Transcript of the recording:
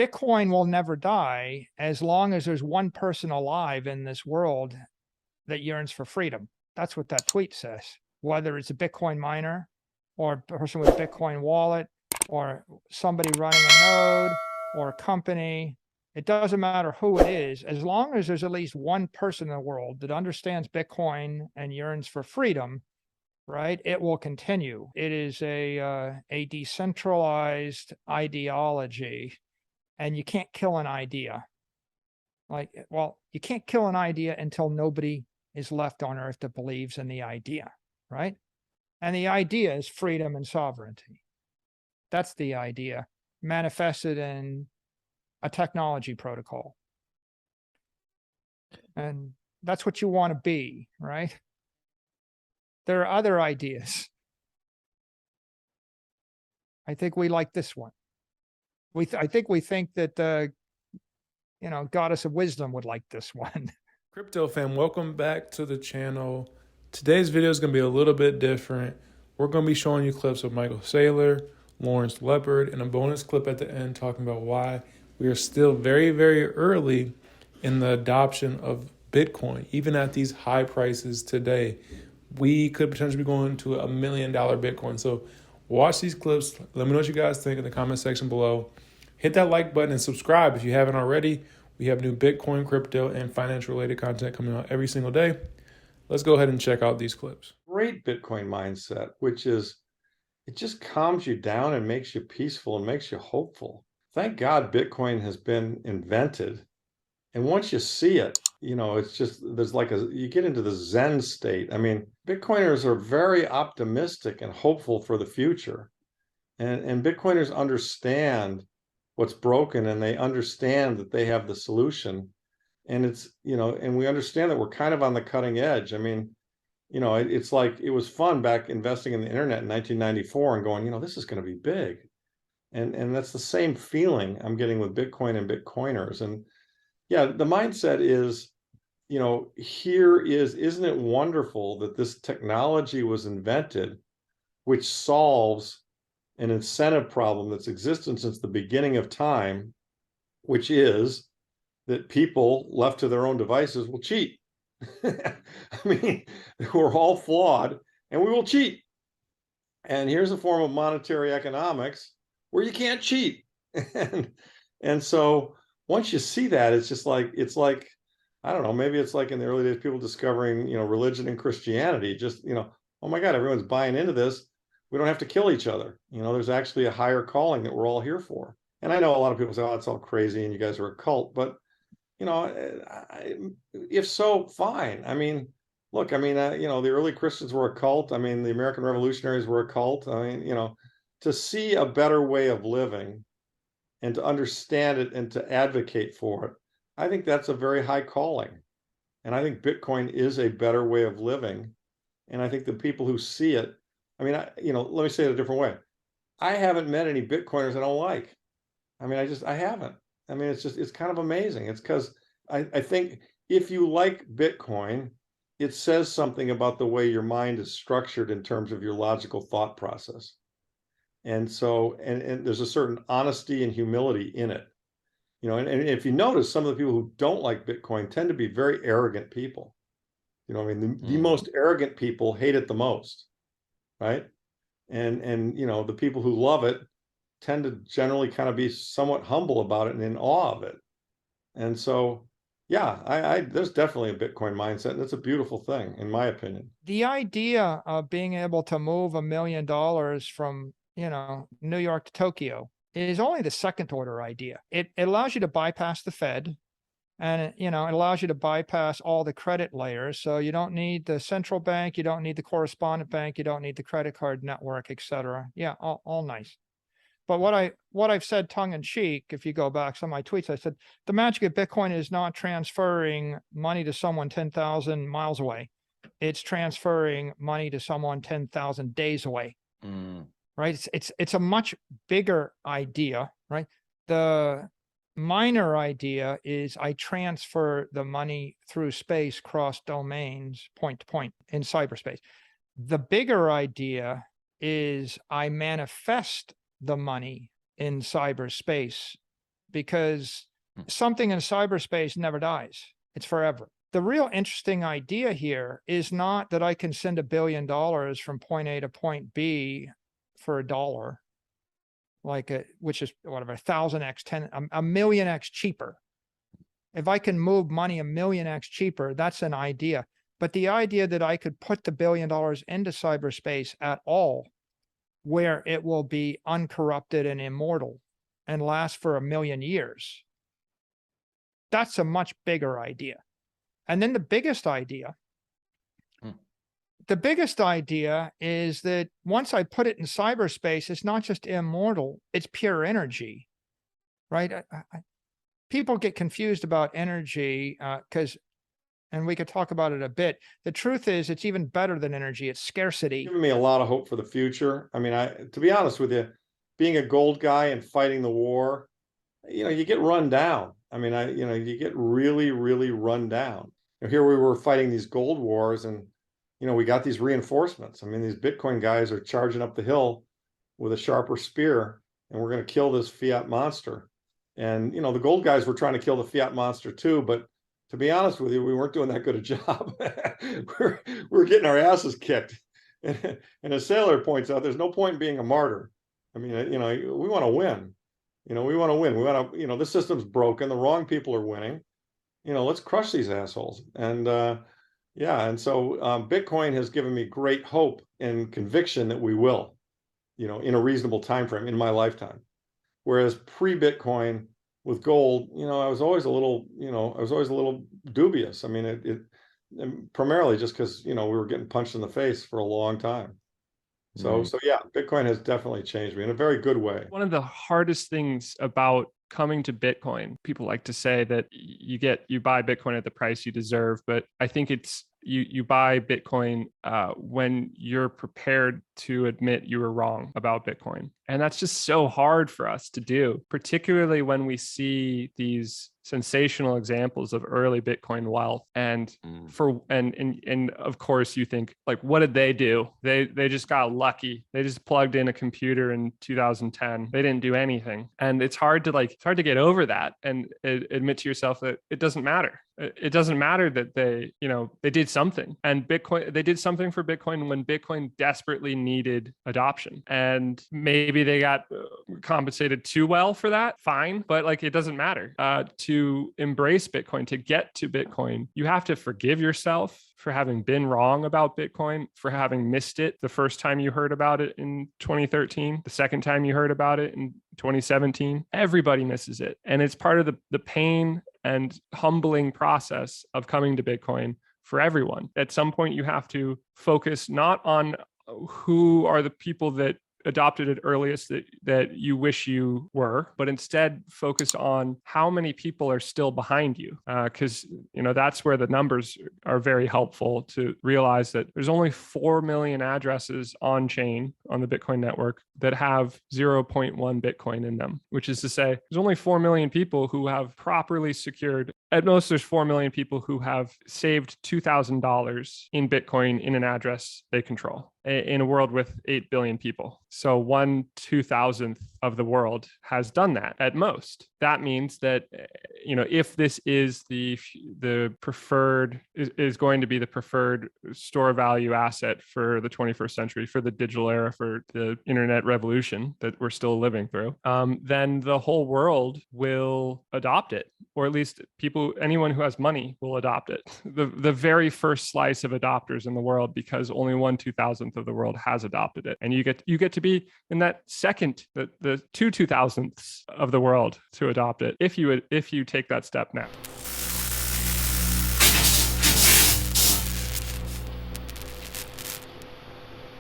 Bitcoin will never die as long as there's one person alive in this world that yearns for freedom. That's what that tweet says. Whether it's a Bitcoin miner or a person with a Bitcoin wallet or somebody running a node or a company, it doesn't matter who it is, as long as there's at least one person in the world that understands Bitcoin and yearns for freedom, right? It will continue. It is a decentralized ideology, and you can't kill an idea. Like, well, you can't kill an idea until nobody is left on earth that believes in the idea, right? And the idea is freedom and sovereignty. That's the idea manifested in a technology protocol. And that's what you want to be, right? There are other ideas. I think we like this one. I think we think that the goddess of wisdom would like this one. Crypto fam, welcome back to the channel. Today's video is going to be a little bit different. We're going to be showing you clips of Michael Saylor, Lawrence Lepard, and a bonus clip at the end talking about why we are still very, very early in the adoption of Bitcoin. Even at these high prices today, we could potentially be going to $1 million Bitcoin. So watch these clips. Let me know what you guys think in the comment section below. Hit that like button and subscribe if you haven't already. We have new Bitcoin, crypto, and financial related content coming out every single day. Let's go ahead and check out these clips. Great Bitcoin mindset, which is, it just calms you down and makes you peaceful and makes you hopeful. Thank God Bitcoin has been invented. And once you see it, it's just, there's like you get into the Zen state. I mean, Bitcoiners are very optimistic and hopeful for the future. And Bitcoiners understand what's broken, and they understand that they have the solution. And it's, and we understand that we're kind of on the cutting edge. I mean, it's like, it was fun back investing in the internet in 1994 and going, this is going to be big. And that's the same feeling I'm getting with Bitcoin and Bitcoiners. And yeah, the mindset is, isn't it wonderful that this technology was invented, which solves an incentive problem that's existed since the beginning of time, which is that people left to their own devices will cheat. I mean, we're all flawed and we will cheat. And here's a form of monetary economics where you can't cheat. and so once you see that, it's like, I don't know, maybe it's like in the early days, people discovering, religion and Christianity, just, oh my God, everyone's buying into this. We don't have to kill each other. There's actually a higher calling that we're all here for. And I know a lot of people say, oh, it's all crazy and you guys are a cult, but if so, fine. I mean, look, the early Christians were a cult. I mean, the American revolutionaries were a cult. I mean, to see a better way of living and to understand it and to advocate for it, I think that's a very high calling. And I think Bitcoin is a better way of living. And I think the people who see it, I mean, let me say it a different way. I haven't met any Bitcoiners I don't like. I mean, I haven't. I mean, it's kind of amazing. It's because I think if you like Bitcoin, it says something about the way your mind is structured in terms of your logical thought process. And so, and there's a certain honesty and humility in it. And if you notice, some of the people who don't like Bitcoin tend to be very arrogant people. I mean, the most arrogant people hate it the most, right? And the people who love it tend to generally kind of be somewhat humble about it and in awe of it. And so, yeah, there's definitely a Bitcoin mindset, and it's a beautiful thing, in my opinion. The idea of being able to move $1 million from, New York to Tokyo is only the second order idea. It allows you to bypass the Fed, and it allows you to bypass all the credit layers. So you don't need the central bank, you don't need the correspondent bank, you don't need the credit card network, etc. Yeah, all nice. But what I've said tongue in cheek, if you go back some of my tweets, I said the magic of Bitcoin is not transferring money to someone 10,000 miles away. It's transferring money to someone 10,000 days away. Right? It's a much bigger idea, right? The minor idea is I transfer the money through space, cross domains, point to point in cyberspace. The bigger idea is I manifest the money in cyberspace because something in cyberspace never dies. It's forever. The real interesting idea here is not that I can send $1 billion from point A to point B for $1, which is whatever, 1,000x, a million X cheaper. If I can move money a million X cheaper, that's an idea. But the idea that I could put the $1 billion into cyberspace at all, where it will be uncorrupted and immortal and last for 1,000,000 years, that's a much bigger idea. And then the biggest idea is that once I put it in cyberspace, it's not just immortal, it's pure energy, right? People get confused about energy and we could talk about it a bit. The truth is it's even better than energy. It's scarcity. Giving me a lot of hope for the future. I mean, to be honest with you, being a gold guy and fighting the war, you get run down. I mean, you get really, really run down. Here we were fighting these gold wars and, we got these reinforcements. I mean, these Bitcoin guys are charging up the hill with a sharper spear and we're going to kill this fiat monster. And, the gold guys were trying to kill the fiat monster too, but to be honest with you, we weren't doing that good a job. we're getting our asses kicked. And as Saylor points out, there's no point in being a martyr. I mean, we want to win. We want to win. We want to, the system's broken. The wrong people are winning. Let's crush these assholes. And and so Bitcoin has given me great hope and conviction that we will, in a reasonable time frame in my lifetime. Whereas pre-Bitcoin with gold, I was always a little, dubious. I mean, it primarily just because we were getting punched in the face for a long time. So yeah, Bitcoin has definitely changed me in a very good way. One of the hardest things about coming to Bitcoin, people like to say that you buy Bitcoin at the price you deserve, but I think it's you buy Bitcoin when you're prepared to admit you were wrong about Bitcoin. And that's just so hard for us to do, particularly when we see these sensational examples of early Bitcoin wealth. And and of course you think, like, what did they do? They just got lucky. They just plugged in a computer in 2010. They didn't do anything. And it's hard to get over that and admit to yourself that it doesn't matter. It doesn't matter that they did something, and they did something for Bitcoin when Bitcoin desperately needed adoption, and maybe they got compensated too well for that. Fine. But it doesn't matter. To embrace Bitcoin, to get to Bitcoin, you have to forgive yourself for having been wrong about Bitcoin, for having missed it the first time you heard about it in 2013, the second time you heard about it in 2017. Everybody misses it. And it's part of the pain and humbling process of coming to Bitcoin for everyone. At some point, you have to focus not on who are the people that adopted it earliest that you wish you were, but instead focus on how many people are still behind you. Because that's where the numbers are very helpful to realize that there's only 4 million addresses on chain on the Bitcoin network that have 0.1 Bitcoin in them, which is to say there's only 4 million people who have properly secured. At most, there's 4 million people who have saved $2,000 in Bitcoin in an address they control in a world with 8 billion people. So 1/2000th of the world has done that at most. That means that, if this is the preferred, is going to be the preferred store value asset for the 21st century, for the digital era, for the internet revolution that we're still living through, then the whole world will adopt it, or at least anyone who has money will adopt it. The very first slice of adopters in the world, because only 1/2000th of the world has adopted it. And you get to be in that second, the 2/2000ths of the world to adopt it if you take that step now.